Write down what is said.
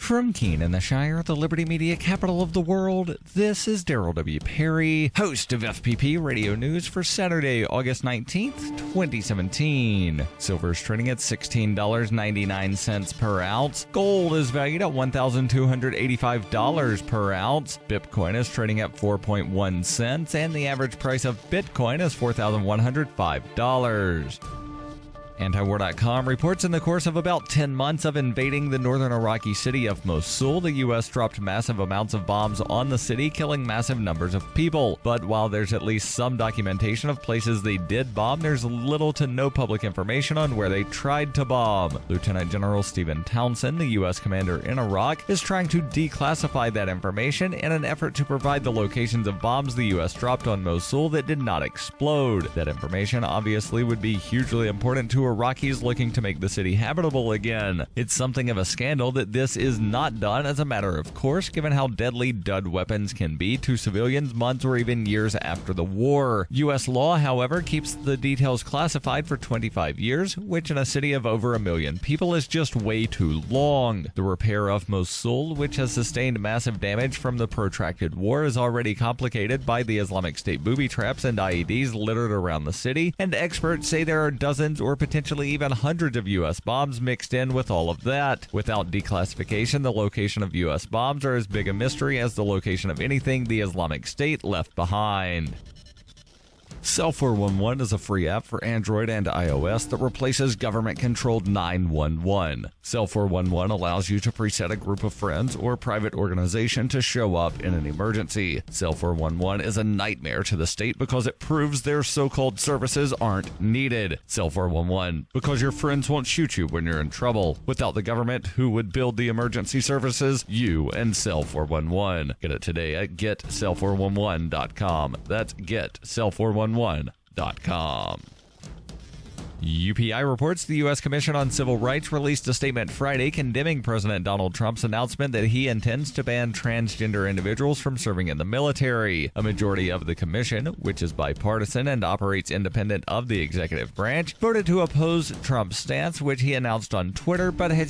From Keene in the Shire, the Liberty Media capital of the world, this is Daryl W. Perry, host of FPP Radio News for Saturday, August 19th, 2017. Silver is trading at $16.99 per ounce. Gold is valued at $1,285 per ounce. Bitcoin is trading at 4.1 cents, and the average price of Bitcoin is $4,105. Antiwar.com reports in the course of about 10 months of invading the northern Iraqi city of Mosul, the U.S. dropped massive amounts of bombs on the city, killing massive numbers of people. But while there's at least some documentation of places they did bomb, there's little to no public information on where they tried to bomb. Lieutenant General Stephen Townsend, the U.S. commander in Iraq, is trying to declassify that information in an effort to provide the locations of bombs the U.S. dropped on Mosul that did not explode. That information obviously would be hugely important to Iraqis looking to make the city habitable again. It's something of a scandal that this is not done as a matter of course, given how deadly dud weapons can be to civilians months or even years after the war. U.S. law, however, keeps the details classified for 25 years, which in a city of over 1 million people is just way too long. The repair of Mosul, which has sustained massive damage from the protracted war, is already complicated by the Islamic State booby traps and IEDs littered around the city, and experts say there are dozens or potentially even hundreds of U.S. bombs mixed in with all of that. Without declassification, the location of U.S. bombs are as big a mystery as the location of anything the Islamic State left behind. Cell 411 is a free app for Android and iOS that replaces government-controlled 911. Cell 411 allows you to preset a group of friends or private organization to show up in an emergency. Cell 411 is a nightmare to the state because it proves their so-called services aren't needed. Cell 411, because your friends won't shoot you when you're in trouble. Without the government, who would build the emergency services? You and Cell 411. Get it today at getcell411.com. That's getcell411.com. UPI reports the U.S. Commission on Civil Rights released a statement Friday condemning President Donald Trump's announcement that he intends to ban transgender individuals from serving in the military. A majority of the commission, which is bipartisan and operates independent of the executive branch, voted to oppose Trump's stance, which he announced on Twitter, but has